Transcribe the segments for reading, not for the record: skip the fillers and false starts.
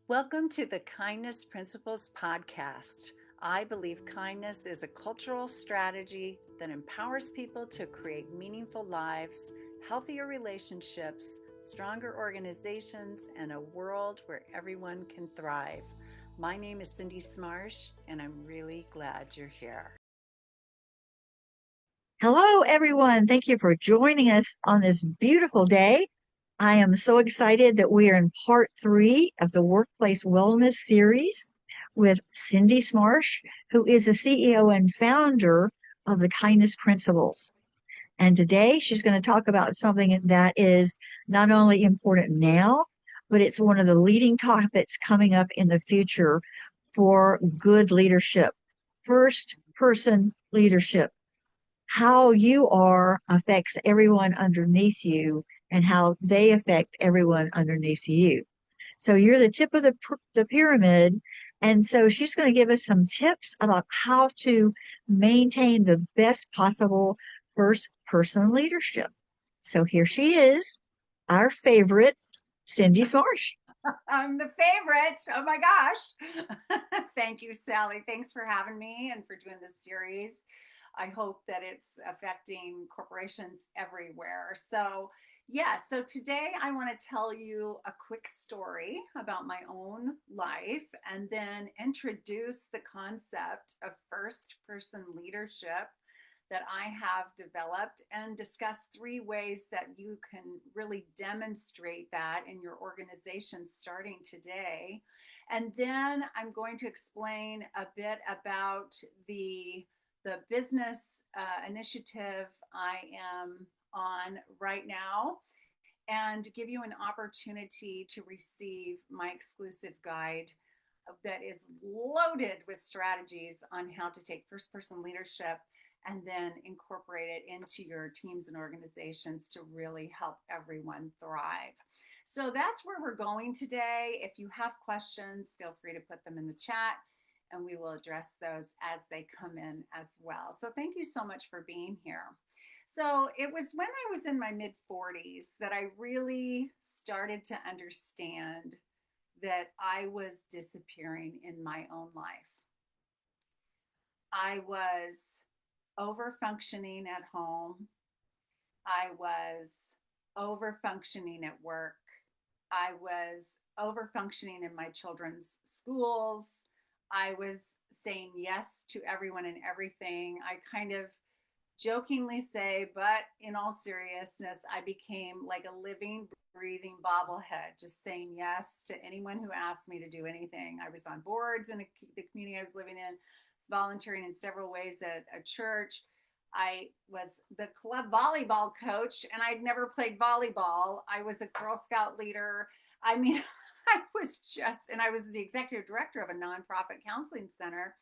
Welcome to the Kindness Principles Podcast. I believe kindness is a cultural strategy that empowers people to create meaningful lives, healthier relationships, stronger organizations, and a world where everyone can thrive. My name is Cindy Smarsh, and I'm really glad you're here. Hello, everyone. Thank you for joining us on this beautiful day. I am so excited that we are in part 3 of the Workplace Wellness series with Cindy Smarsh, who is the CEO and founder of the Kindness Principles. And today she's going to talk about something that is not only important now, but it's one of the leading topics coming up in the future for good leadership. First person leadership. How you are affects everyone underneath you and how they affect everyone underneath you. So you're the tip of the pyramid. And so she's going to give us some tips about how to maintain the best possible first person leadership. So here she is, our favorite, Cindy Smarsh. I'm the favorite. Oh my gosh. Thank you, Sally. Thanks for having me and for doing this series. I hope that it's affecting corporations everywhere. So today I want to tell you a quick story about my own life and then introduce the concept of first person leadership that I have developed and discuss 3 ways that you can really demonstrate that in your organization starting today. And then I'm going to explain a bit about the business initiative I am on right now and give you an opportunity to receive my exclusive guide that is loaded with strategies on how to take first person leadership and then incorporate it into your teams and organizations to really help everyone thrive. So that's where we're going today. If you have questions, feel free to put them in the chat and we will address those as they come in as well. So thank you so much for being here. So it was when I was in my mid 40s that I really started to understand that I was disappearing in my own life. I was over functioning at home. I was over functioning at work. I was over functioning in my children's schools. I was saying yes to everyone and everything. I kind of jokingly say, but in all seriousness, I became like a living, breathing bobblehead, just saying yes to anyone who asked me to do anything. I was on boards in the community I was living in, was volunteering in several ways at a church. I was the club volleyball coach, and I'd never played volleyball. I was a Girl Scout leader. I mean, and I was the executive director of a nonprofit counseling center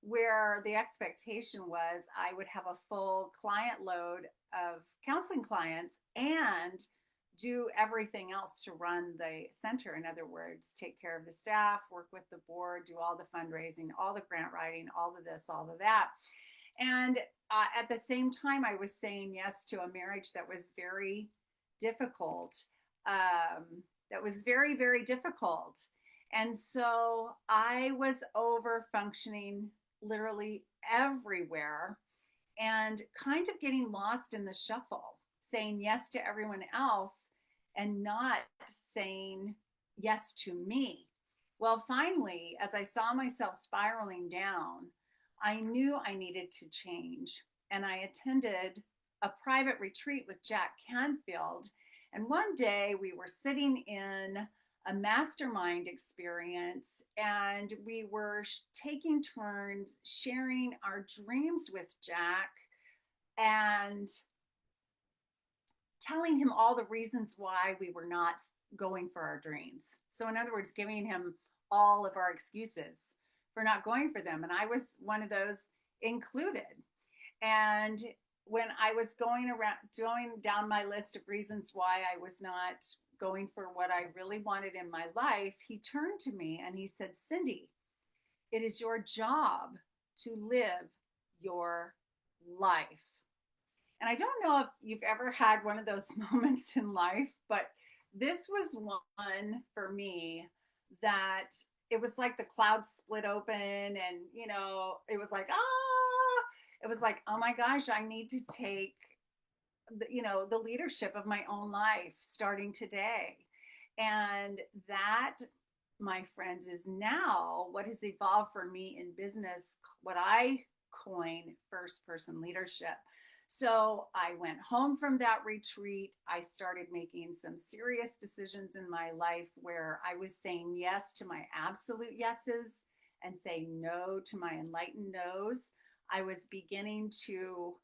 where the expectation was I would have a full client load of counseling clients and do everything else to run the center. In other words, take care of the staff, work with the board, do all the fundraising, all the grant writing, all of this, all of that. And at the same time, I was saying yes to a marriage that was very difficult. That was very, very difficult. And so I was over functioning literally everywhere and kind of getting lost in the shuffle, saying yes to everyone else and not saying yes to me. Well, finally, as I saw myself spiraling down, I knew I needed to change. And I attended a private retreat with Jack Canfield. And one day we were sitting in a mastermind experience and we were taking turns sharing our dreams with Jack and telling him all the reasons why we were not going for our dreams. So, in other words, giving him all of our excuses for not going for them. And I was one of those included. And when I was going down my list of reasons why I was not going for what I really wanted in my life, he turned to me and he said, Cindy, it is your job to live your life. And I don't know if you've ever had one of those moments in life, but this was one for me that it was like the clouds split open, and it was like, ah, it was like, oh my gosh, I need to take the leadership of my own life starting today. And that, my friends, is now what has evolved for me in business, what I coin first person leadership. So I went home from that retreat. I started making some serious decisions in my life where I was saying yes to my absolute yeses and saying no to my enlightened no's. I was beginning to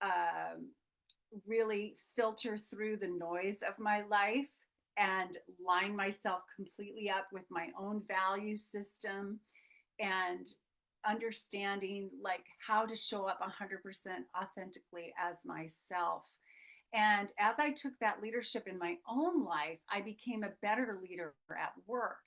um, really filter through the noise of my life and line myself completely up with my own value system and understanding like how to show up 100% authentically as myself. And as I took that leadership in my own life, I became a better leader at work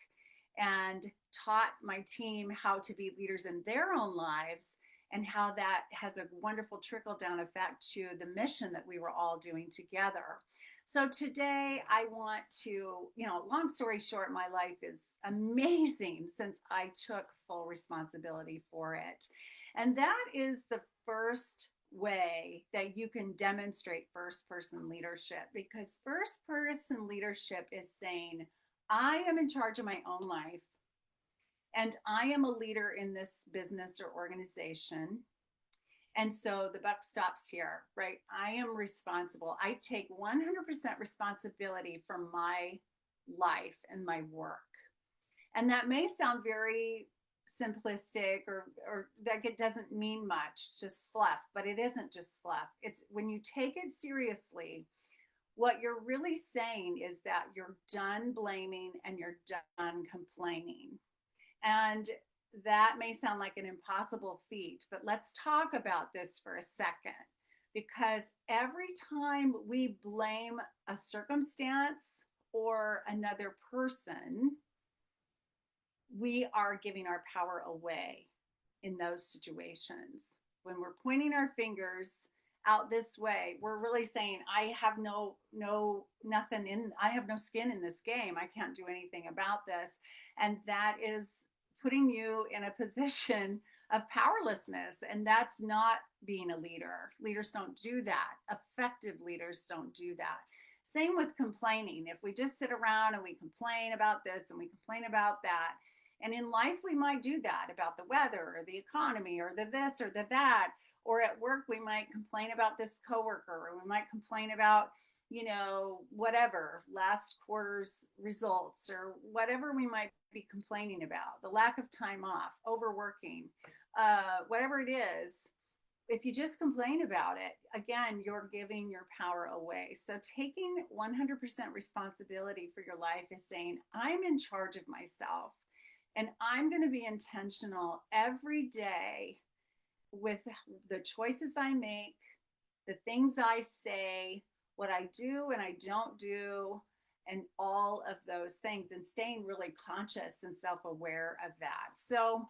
and taught my team how to be leaders in their own lives, and how that has a wonderful trickle down effect to the mission that we were all doing together. So today I want to, long story short, my life is amazing since I took full responsibility for it. And that is the first way that you can demonstrate first person leadership, because first person leadership is saying, I am in charge of my own life and I am a leader in this business or organization. And so the buck stops here, right? I am responsible. I take 100% responsibility for my life and my work. And that may sound very simplistic, or like it doesn't mean much, it's just fluff, but it isn't just fluff. It's when you take it seriously, what you're really saying is that you're done blaming and you're done complaining. And that may sound like an impossible feat, but let's talk about this for a second. Because every time we blame a circumstance or another person, we are giving our power away in those situations. When we're pointing our fingers out this way, we're really saying, I have nothing in, I have no skin in this game. I can't do anything about this. And that is putting you in a position of powerlessness. And that's not being a leader. Leaders don't do that. Effective leaders don't do that. Same with complaining. If we just sit around and we complain about this and we complain about that, and in life, we might do that about the weather or the economy or the this or the that. Or at work, we might complain about this coworker, or we might complain about, whatever, last quarter's results, or whatever we might be complaining about, the lack of time off, overworking, whatever it is. If you just complain about it, again, you're giving your power away. So taking 100% responsibility for your life is saying, I'm in charge of myself. And I'm going to be intentional every day with the choices I make, the things I say, what I do and I don't do, and all of those things, and staying really conscious and self aware of that. So,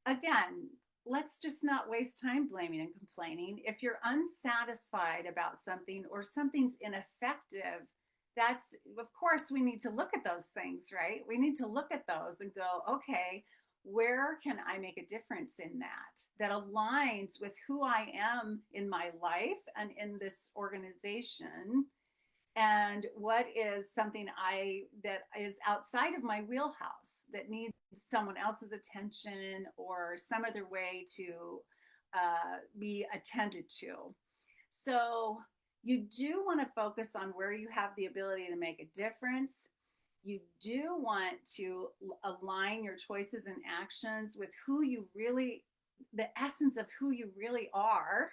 again, let's just not waste time blaming and complaining. If you're unsatisfied about something or something's ineffective, that's, of course, we need to look at those things, right? We need to look at those and go, okay, where can I make a difference in that aligns with who I am in my life and in this organization, and what is something that is outside of my wheelhouse that needs someone else's attention or some other way to be attended to. So you do want to focus on where you have the ability to make a difference. You do want to align your choices and actions with who you really, the essence of who you really are,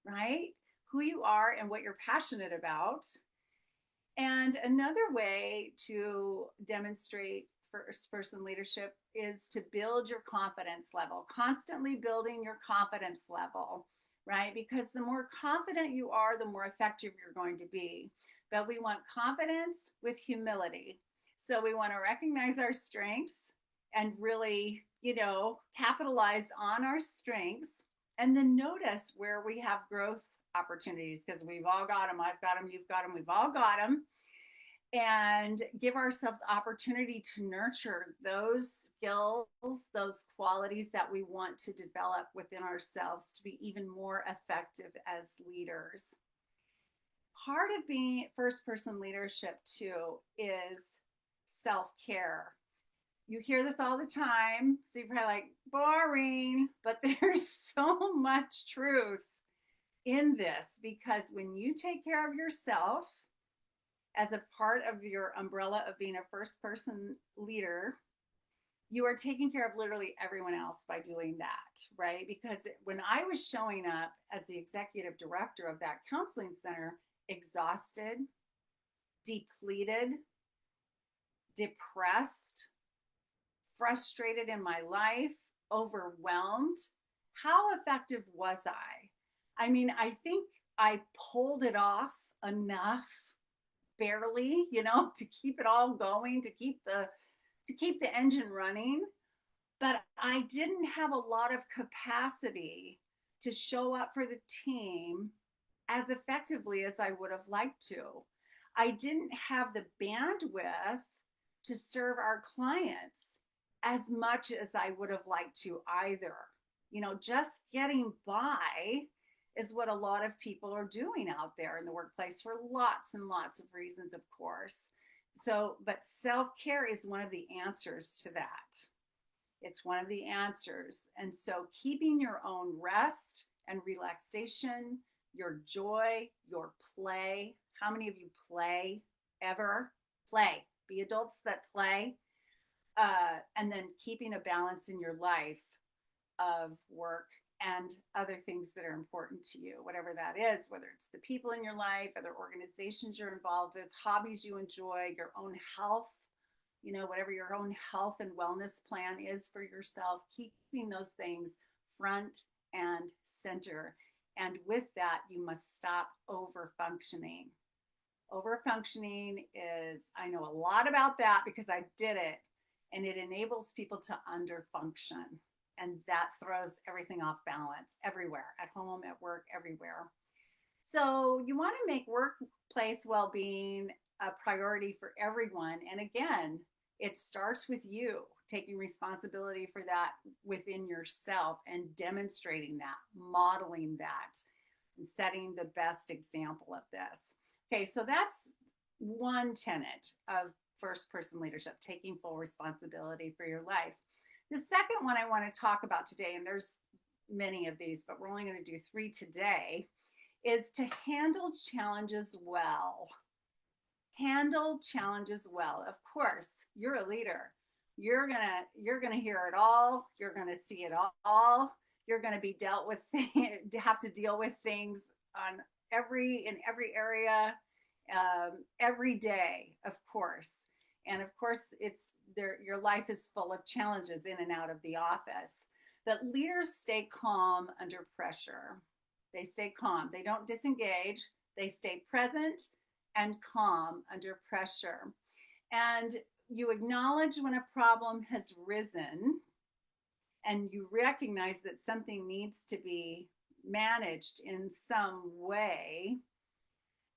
right? Who you are and what you're passionate about. And another way to demonstrate first person leadership is to build your confidence level, constantly building your confidence level, right? Because the more confident you are, the more effective you're going to be. But we want confidence with humility. So we want to recognize our strengths and really, capitalize on our strengths, and then notice where we have growth opportunities, because we've all got them. I've got them, you've got them, we've all got them. and give ourselves opportunity to nurture those skills, those qualities that we want to develop within ourselves to be even more effective as leaders. Part of being first person leadership too is self care. You hear this all the time, so you're probably like, boring, but there's so much truth in this because when you take care of yourself as a part of your umbrella of being a first person leader, you are taking care of literally everyone else by doing that, right? Because when I was showing up as the executive director of that counseling center, exhausted, depleted, depressed, frustrated in my life, overwhelmed, how effective was I? I mean, I think I pulled it off enough, barely, to keep it all going, to keep the engine running, but I didn't have a lot of capacity to show up for the team as effectively as I would have liked to. I didn't have the bandwidth to serve our clients as much as I would have liked to either. Just getting by is what a lot of people are doing out there in the workplace for lots and lots of reasons, of course. So, but self care is one of the answers to that. It's one of the answers. And so, keeping your own rest and relaxation, your joy, your play. How many of you play ever? Play. Be adults that play. And then keeping a balance in your life of work and other things that are important to you, whatever that is, whether it's the people in your life, other organizations you're involved with, hobbies you enjoy, your own health, whatever your own health and wellness plan is for yourself, keeping those things front and center. And with that, you must stop over functioning. Over functioning is, I know a lot about that because I did it, and it enables people to under function. And that throws everything off balance everywhere, at home, at work, everywhere. So you want to make workplace well being a priority for everyone. And again, it starts with you taking responsibility for that within yourself and demonstrating that, modeling that, and setting the best example of this. Okay, so that's one tenet of first person leadership, taking full responsibility for your life. The second one I want to talk about today, and there's many of these, but we're only going to do 3 today, is to handle challenges well. Handle challenges well. Of course, you're a leader. You're gonna hear it all. You're gonna see it all. You're gonna be dealt with, have to deal with things on in every area, every day, of course. And of course, it's there. Your life is full of challenges in and out of the office. But leaders stay calm under pressure. They stay calm. They don't disengage. They stay present and calm under pressure. And you acknowledge when a problem has risen and you recognize that something needs to be managed in some way.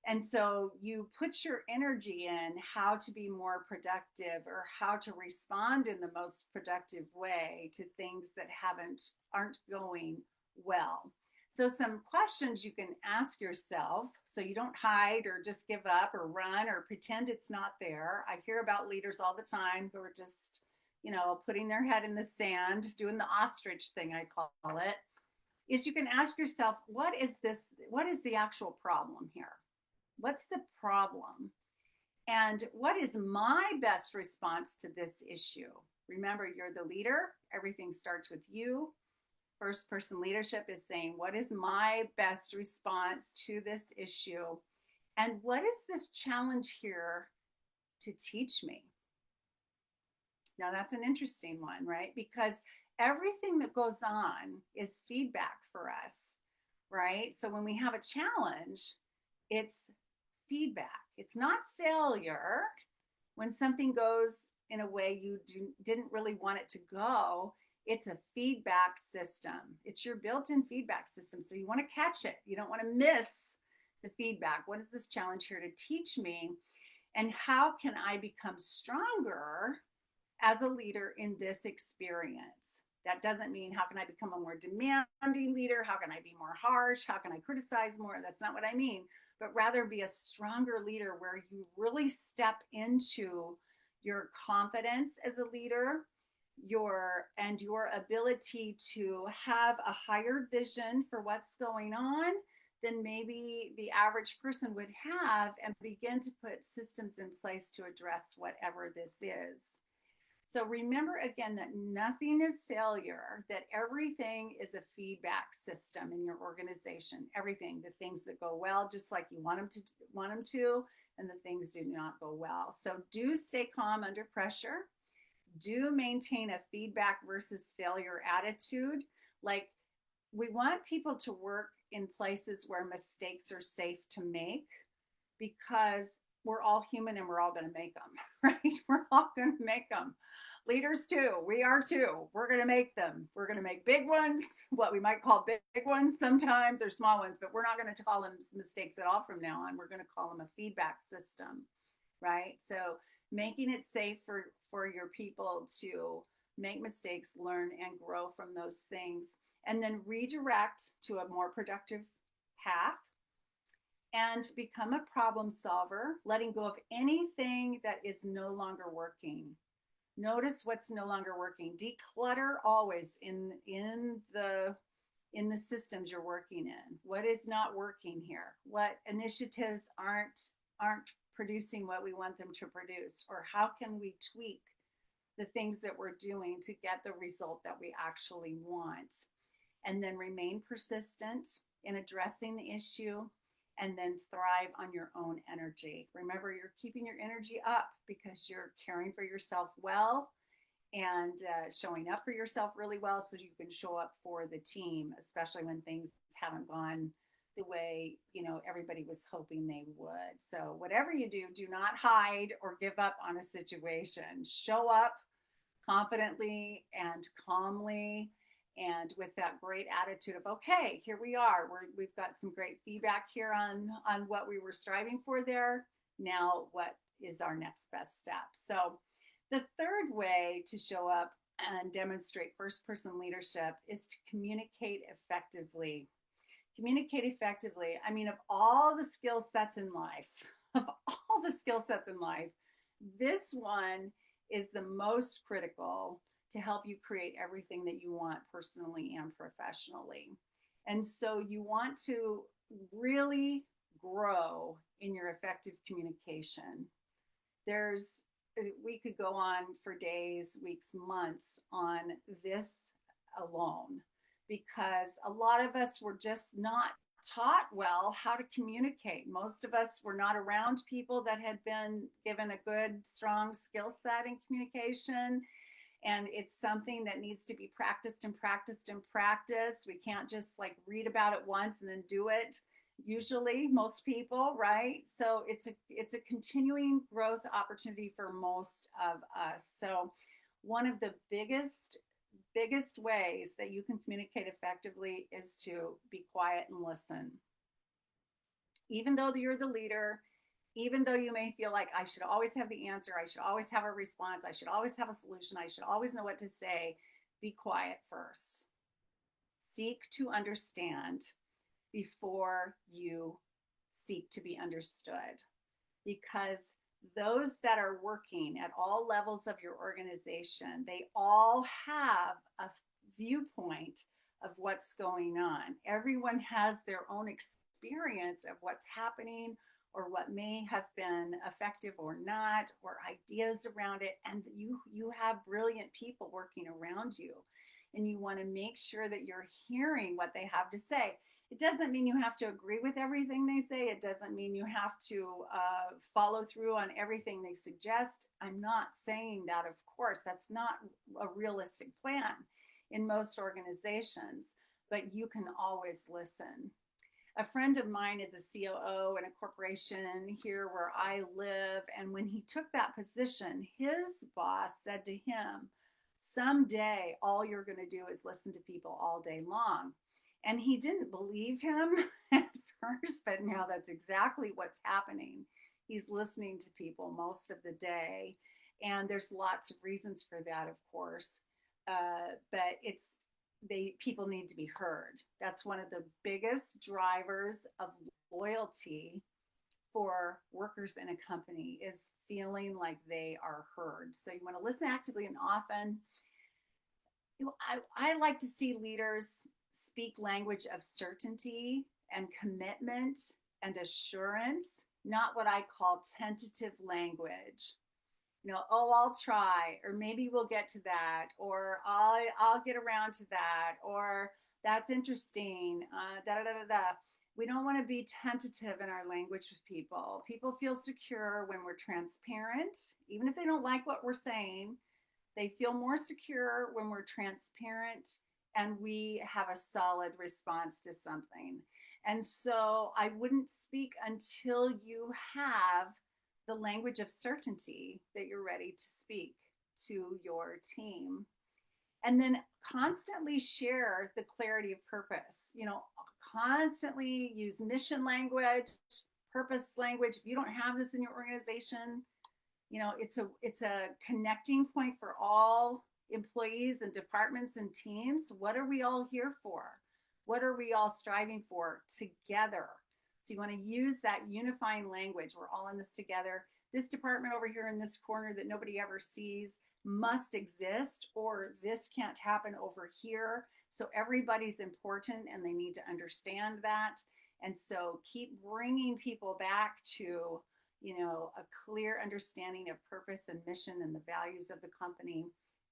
And so you put your energy in how to be more productive or how to respond in the most productive way to things that aren't going well. So some questions you can ask yourself so you don't hide or just give up or run or pretend it's not there. I hear about leaders all the time who are just, putting their head in the sand, doing the ostrich thing, I call it, is you can ask yourself, what is this? What is the actual problem here? What's the problem? And what is my best response to this issue? Remember, you're the leader. Everything starts with you. First person leadership is saying, what is my best response to this issue? And what is this challenge here to teach me? Now, that's an interesting one, right? Because everything that goes on is feedback for us, right? So when we have a challenge, it's feedback. It's not failure. When something goes in a way didn't really want it to go, it's a feedback system. It's your built-in feedback system. So you want to catch it. You don't want to miss the feedback. What is this challenge here to teach me? And how can I become stronger as a leader in this experience? That doesn't mean how can I become a more demanding leader? How can I be more harsh? How can I criticize more? That's not what I mean, but rather be a stronger leader where you really step into your confidence as a leader, your ability to have a higher vision for what's going on than maybe the average person would have, and begin to put systems in place to address whatever this is. So remember again that nothing is failure, that everything is a feedback system in your organization. Everything, the things that go well, just like you want them to, and the things do not go well. So do stay calm under pressure. Do maintain a feedback versus failure attitude. Like, we want people to work in places where mistakes are safe to make, because we're all human and we're all going to make them, right? We're all going to make them. Leaders too. We are too. We're going to make them. We're going to make big ones, what we might call big ones sometimes, or small ones, but we're not going to call them mistakes at all from now on. We're going to call them a feedback system, right? So making it safe for your people to make mistakes, learn and grow from those things, and then redirect to a more productive path, and become a problem solver, letting go of anything that is no longer working. Notice what's no longer working. Declutter always in the systems you're working in. What is not working here? What initiatives aren't producing what we want them to produce? Or how can we tweak the things that we're doing to get the result that we actually want? And then remain persistent in addressing the issue, and then thrive on your own energy. Remember, you're keeping your energy up because you're caring for yourself well, and showing up for yourself really well, so you can show up for the team, especially when things haven't gone the way everybody was hoping they would. So whatever you do, do not hide or give up on a situation. Show up confidently and calmly, and with that great attitude of, okay, here we are, we've got some great feedback here on what we were striving for there. Now what is our next best step? So the third way to show up and demonstrate first person leadership is to communicate effectively. Communicate effectively. I mean, of all the skill sets in life, of all the skill sets in life, this one is the most critical to help you create everything that you want personally and professionally. And so you want to really grow in your effective communication. There's We could go on for days, weeks, months on this alone, because a lot of us were just not taught well how to communicate. Most of us were not around people that had been given a good, strong skill set in communication. And it's something that needs to be practiced and practiced and practiced. We can't just like read about it once and then do it. Usually, most people, right? So it's a continuing growth opportunity for most of us. So one of the biggest ways that you can communicate effectively is to be quiet and listen. Even though you're the leader, even though you may feel like I should always have the answer, I should always have a response, I should always have a solution, I should always know what to say, be quiet first. Seek to understand before you seek to be understood. Because those that are working at all levels of your organization, they all have a viewpoint of what's going on. Everyone has their own experience of what's happening, or what may have been effective or not, or ideas around it. And you have brilliant people working around you, and you want to make sure that you're hearing what they have to say. It doesn't mean you have to agree with everything they say. It doesn't mean you have to follow through on everything they suggest. I'm not saying that, of course. That's not a realistic plan in most organizations, but you can always listen. A friend of mine is a COO in a corporation here where I live. And when he took that position, his boss said to him, someday all you're going to do is listen to people all day long. And he didn't believe him at first, but now that's exactly what's happening. He's listening to people most of the day. And there's lots of reasons for that, of course. But people need to be heard. That's one of the biggest drivers of loyalty for workers in a company, is feeling like they are heard. So you want to listen actively and often. I like to see leaders speak language of certainty and commitment and assurance, not what I call tentative language. Oh, I'll try, or maybe we'll get to that, or I'll get around to that, or that's interesting. Da da da da da. We don't want to be tentative in our language with people. People feel secure when we're transparent, even if they don't like what we're saying. They feel more secure when we're transparent and we have a solid response to something. And so I wouldn't speak until you have the language of certainty that you're ready to speak to your team. And then constantly share the clarity of purpose. Constantly use mission language, purpose language. If you don't have this in your organization, it's a connecting point for all employees and departments and teams. What are we all here for? What are we all striving for together? So you want to use that unifying language. We're all in this together. This department over here in this corner that nobody ever sees must exist, or this can't happen over here. So everybody's important and they need to understand that. And so keep bringing people back to a clear understanding of purpose and mission and the values of the company,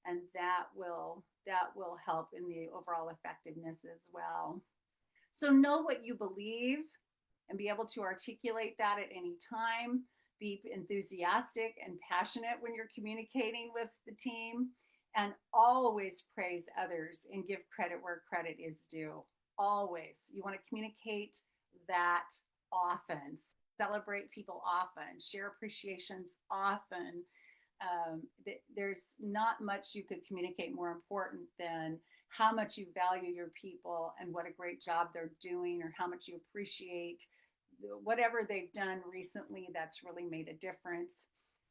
and that will help in the overall effectiveness as well. So know what you believe and be able to articulate that at any time. Be enthusiastic and passionate when you're communicating with the team, and always praise others and give credit where credit is due. Always. You want to communicate that often. Celebrate people often, share appreciations often. There's not much you could communicate more important than how much you value your people and what a great job they're doing, or how much you appreciate whatever they've done recently that's really made a difference,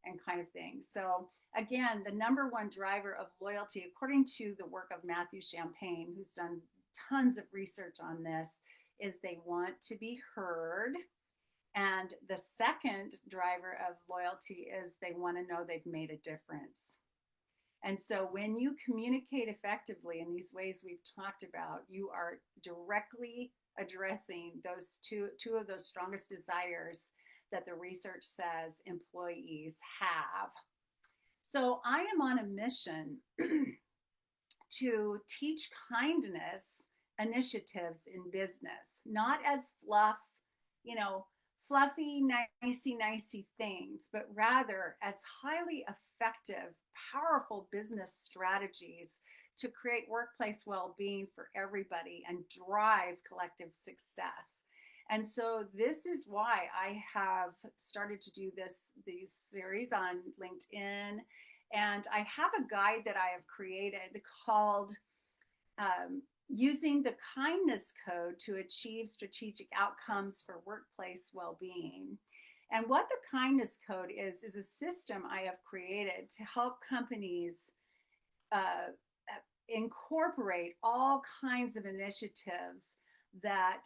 and kind of thing. So again, the number one driver of loyalty, according to the work of Matthew Champagne, who's done tons of research on this, is they want to be heard. And the second driver of loyalty is they want to know they've made a difference. And so when you communicate effectively in these ways we've talked about, you are directly addressing those two of those strongest desires that the research says employees have. So I am on a mission to teach kindness initiatives in business, not as fluffy, nicey things, but rather as highly effective, powerful business strategies to create workplace well-being for everybody and drive collective success. And so this is why I have started to do these series on LinkedIn. And I have a guide that I have created called Using the Kindness Code to Achieve Strategic Outcomes for Workplace Well-Being. And what the Kindness Code is a system I have created to help companies incorporate all kinds of initiatives that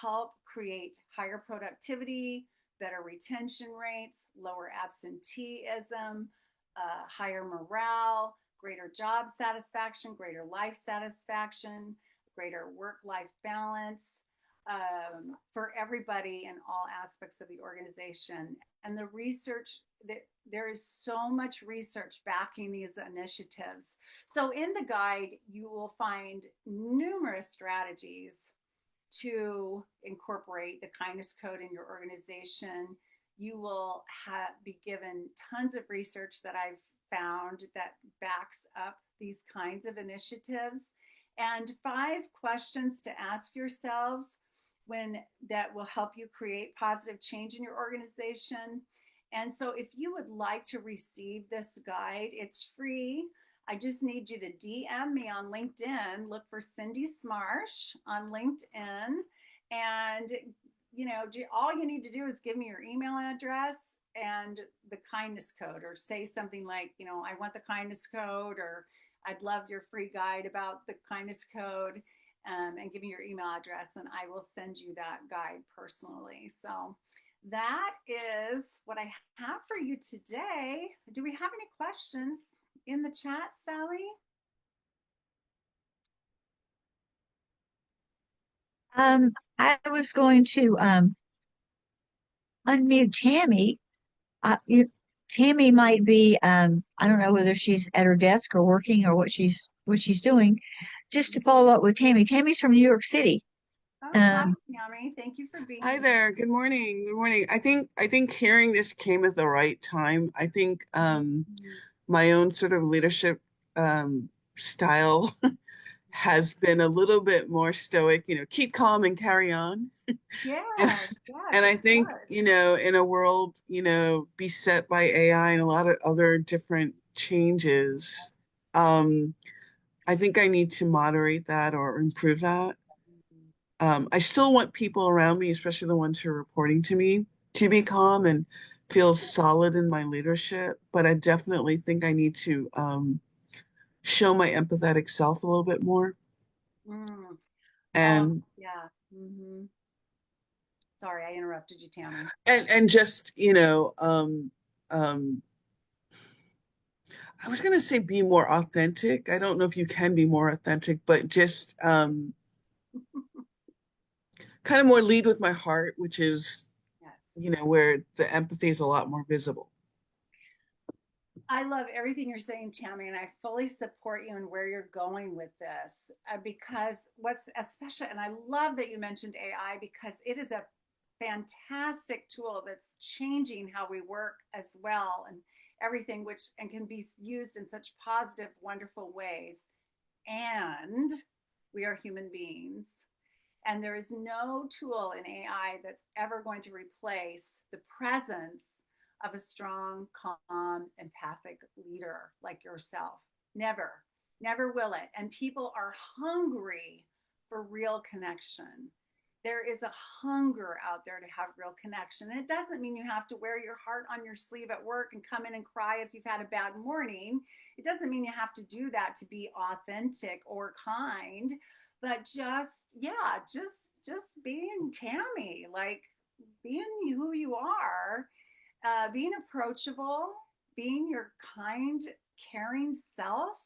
help create higher productivity, better retention rates, lower absenteeism, higher morale, greater job satisfaction, greater life satisfaction, greater work-life balance, for everybody in all aspects of the organization. And the research, there is so much research backing these initiatives. So in the guide, you will find numerous strategies to incorporate the kindness code in your organization. You will be given tons of research that I've found that backs up these kinds of initiatives, and 5 questions to ask yourselves that will help you create positive change in your organization. And so if you would like to receive this guide, it's free. I just need you to DM me on LinkedIn. Look for Cindy Smarsh on LinkedIn and all you need to do is give me your email address and the kindness code, or say something like, I want the kindness code, or I'd love your free guide about the kindness code, and give me your email address, and I will send you that guide personally. So that is what I have for you today. Do we have any questions in the chat, Sally? I was going to unmute Tammy. Tammy might be, I don't know whether she's at her desk or working or what she's doing. Just to follow up with Tammy. Tammy's from New York City. Oh, hi, Um, Yami. Thank you for being Hi here. there. Good morning. Good morning. I think hearing this came at the right time. I think my own sort of leadership style has been a little bit more stoic, keep calm and carry on. And Yes, and yes, of I think, course. in a world, beset by AI and a lot of other different changes, um, I think I need to moderate that or improve that. I still want people around me, especially the ones who are reporting to me, to be calm and feel solid in my leadership. But I definitely think I need to show my empathetic self a little bit more. Mm. Oh, And yeah. Sorry, I interrupted you, Tammy. and just, um, I was gonna say be more authentic. I don't know if you can be more authentic, but just kind of more lead with my heart, which is, Yes. where the empathy is a lot more visible. I love everything you're saying, Tammy, and I fully support you in where you're going with this, because what's especially, and I love that you mentioned AI, because it is a fantastic tool that's changing how we work as well, and everything, which and can be used in such positive, wonderful ways. And we are human beings. And there is no tool in AI that's ever going to replace the presence of a strong, calm, empathic leader like yourself. Never, never will it. And people are hungry for real connection. There is a hunger out there to have real connection. And it doesn't mean you have to wear your heart on your sleeve at work and come in and cry if you've had a bad morning. It doesn't mean you have to do that to be authentic or kind, but just being Tammy, like being who you are, being approachable, being your kind, caring self.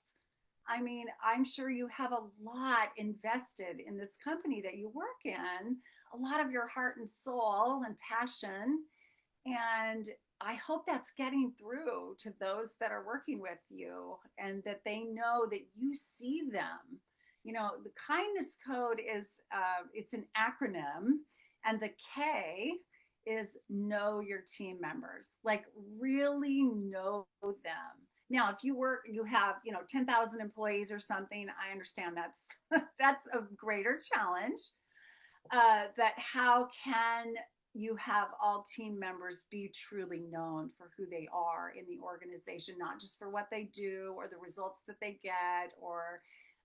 I mean, I'm sure you have a lot invested in this company that you work in, a lot of your heart and soul and passion. And I hope that's getting through to those that are working with you, and that they know that you see them. The kindness code is, it's an acronym, and the K is know your team members, like really know them. Now, if you have, 10,000 employees or something, I understand that's that's a greater challenge. But how can you have all team members be truly known for who they are in the organization, not just for what they do or the results that they get or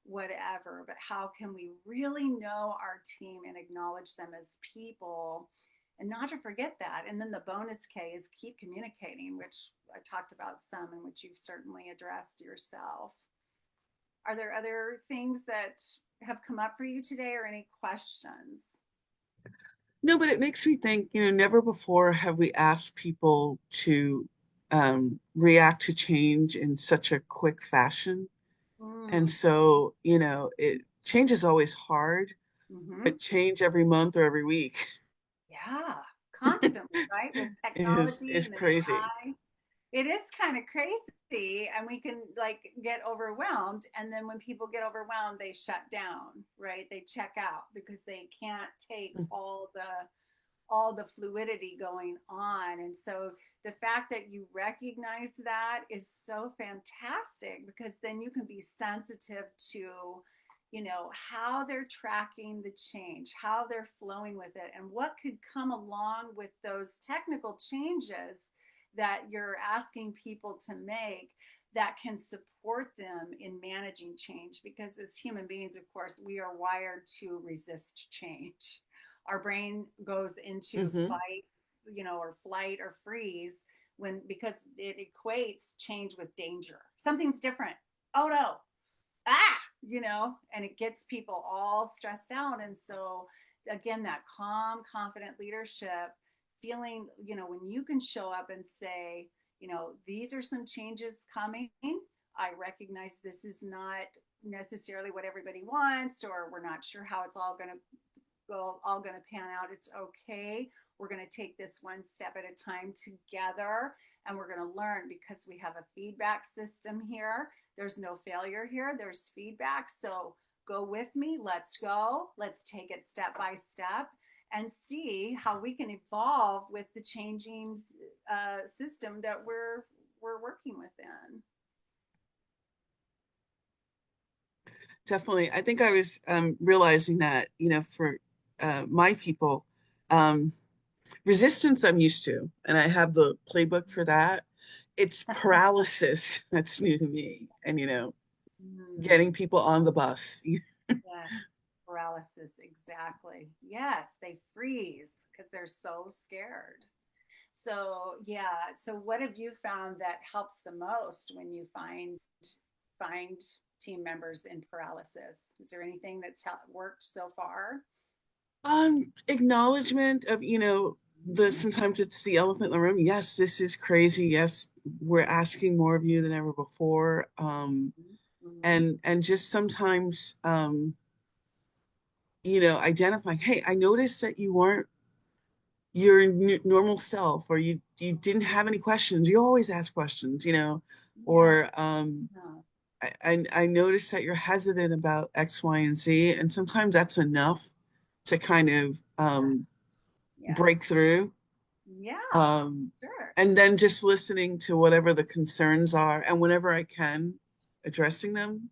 whatever, but how can we really know our team and acknowledge them as people, and not to forget that. And then the bonus K is keep communicating, which I talked about some, and which you've certainly addressed yourself. Are there other things that have come up for you today, or any questions? No, but it makes me think, never before have we asked people to react to change in such a quick fashion. And Mm. so, change is always hard, Mm-hmm. but change every month or every week Yeah, constantly, right? With technology is and then crazy. AI. It is kind of crazy, and we can like get overwhelmed. And then when people get overwhelmed, they shut down, right? They check out because they can't take all the fluidity going on. And so the fact that you recognize that is so fantastic, because then you can be sensitive to, how they're tracking the change, how they're flowing with it, and what could come along with those technical changes that you're asking people to make, that can support them in managing change. Because as human beings, of course, we are wired to resist change. Our brain goes into Hmm. fight, or flight or freeze because it equates change with danger. Something's different. Oh no, and it gets people all stressed out. And so, again, that calm, confident leadership feeling, when you can show up and say, these are some changes coming. I recognize this is not necessarily what everybody wants, or we're not sure how it's all going to pan out. It's okay. We're going to take this one step at a time together, and we're going to learn because we have a feedback system here. There's no failure here, there's feedback. So go with me. Let's go. Let's take it step by step and see how we can evolve with the changing system that we're working within. Definitely. I think I was realizing that, for my people, um, resistance I'm used to, and I have the playbook for that. It's paralysis that's new to me, and Mm. getting people on the bus. Yes, paralysis, exactly. Yes, they freeze because they're so scared. So, yeah, so what have you found that helps the most when you find team members in paralysis? Is there anything that's worked so far? Acknowledgement of, the Mm-hmm. sometimes it's the elephant in the room. Yes, this is crazy. Yes, we're asking more of you than ever before. Mm-hmm. And just sometimes, identifying, hey, I noticed that you weren't your normal self, or you didn't have any questions. You always ask questions, Yeah. or I noticed that you're hesitant about X, Y, and Z, and sometimes that's enough to kind of break Yes. through. Yeah. Um, Sure. and then just listening to whatever the concerns are, and whenever I can, addressing them.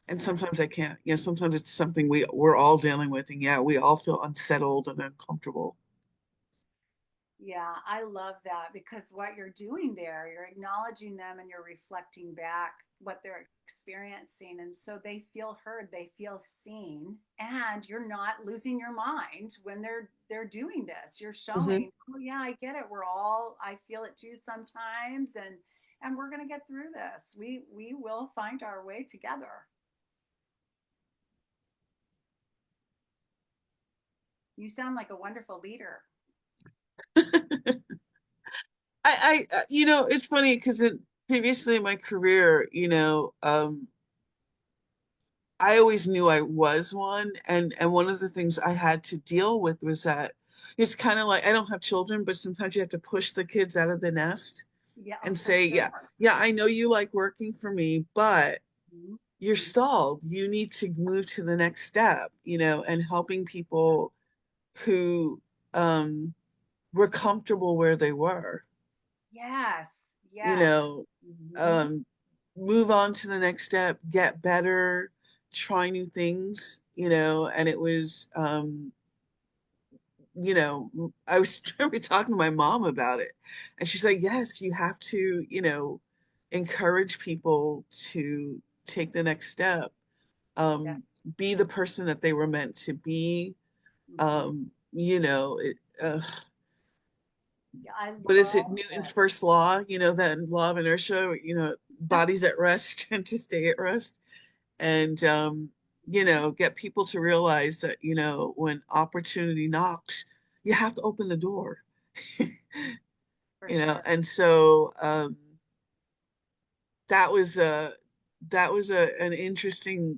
And Yeah. sometimes I can't. Sometimes it's something we're all dealing with, and yeah, we all feel unsettled and uncomfortable. Yeah, I love that because what you're doing there, you're acknowledging them and you're reflecting back what they're experiencing. And so they feel heard, they feel seen, and you're not losing your mind when they're doing this. You're Hmm. showing, oh yeah, I get it. I feel it too sometimes, and we're gonna get through this. We will find our way together. You sound like a wonderful leader. It's funny because previously in my career, I always knew I was one, and one of the things I had to deal with was that it's kind of like I don't have children, but sometimes you have to push the kids out of the nest Yeah, oh, and for say, yeah, sure. yeah, I know you like working for me, but Mhm. you're stalled. You need to move to the next step, and helping people who um were comfortable where they were, Yes, you yes. know, Hmm. um, move on to the next step, get better, try new things, and it was, I was talking to my mom about it, and she's like, yes, you have to, encourage people to take the next step, Yeah. um, be the person that they were meant to be. Hmm. It, Yeah, I what is it? love Newton's it. first law, that law of inertia, bodies at rest tend to stay at rest. And, get people to realize that, when opportunity knocks, you have to open the door, For sure. and so that was a an interesting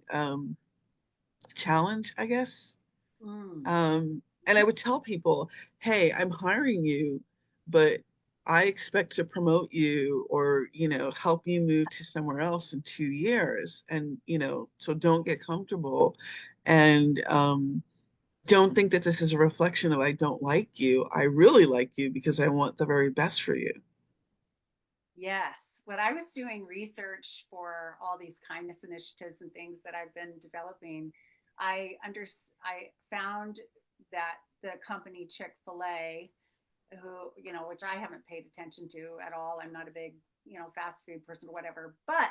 challenge, I guess. Mm. And I would tell people, hey, I'm hiring you, but I expect to promote you or, help you move to somewhere else in 2 years. And, so don't get comfortable and don't think that this is a reflection of I don't like you. I really like you because I want the very best for you. Yes. When I was doing research for all these kindness initiatives and things that I've been developing, I found that the company Chick-fil-A, who, which I haven't paid attention to at all. I'm not a big, fast food person or whatever, but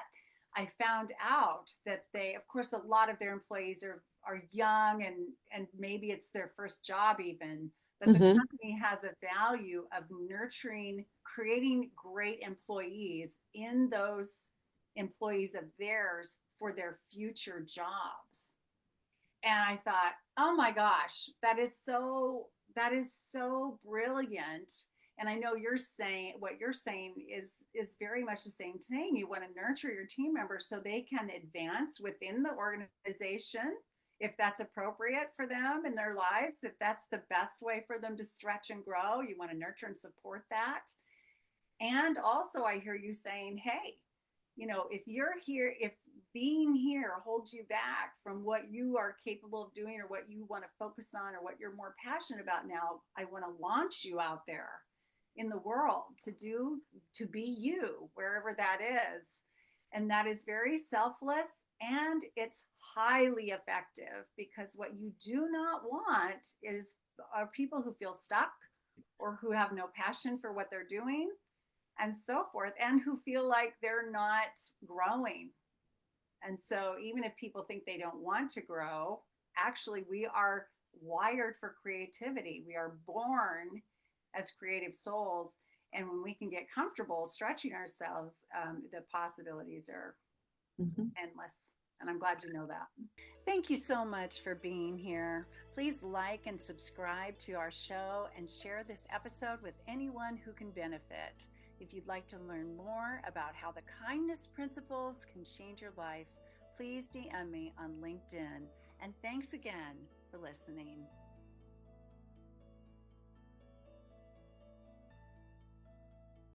I found out that they, of course, a lot of their employees are young, and maybe it's their first job even, but the Mm-hmm. company has a value of nurturing, creating great employees in those employees of theirs for their future jobs. And I thought, oh my gosh, that is so brilliant. And I know you're saying what you're saying is very much the same thing. You want to nurture your team members so they can advance within the organization if that's appropriate for them in their lives, if that's the best way for them to stretch and grow. You want to nurture and support that. And also, I hear you saying, hey, if you're here, if being here holds you back from what you are capable of doing or what you want to focus on or what you're more passionate about now, I want to launch you out there in the world to be you, wherever that is. And that is very selfless and it's highly effective, because what you do not want are people who feel stuck or who have no passion for what they're doing and so forth, and who feel like they're not growing. And so, even if people think they don't want to grow, actually, we are wired for creativity. We are born as creative souls. And when we can get comfortable stretching ourselves, the possibilities are Mm-hmm. endless. And I'm glad you know that. Thank you so much for being here. Please like and subscribe to our show and share this episode with anyone who can benefit. If you'd like to learn more about how the kindness principles can change your life, please DM me on LinkedIn. And thanks again for listening.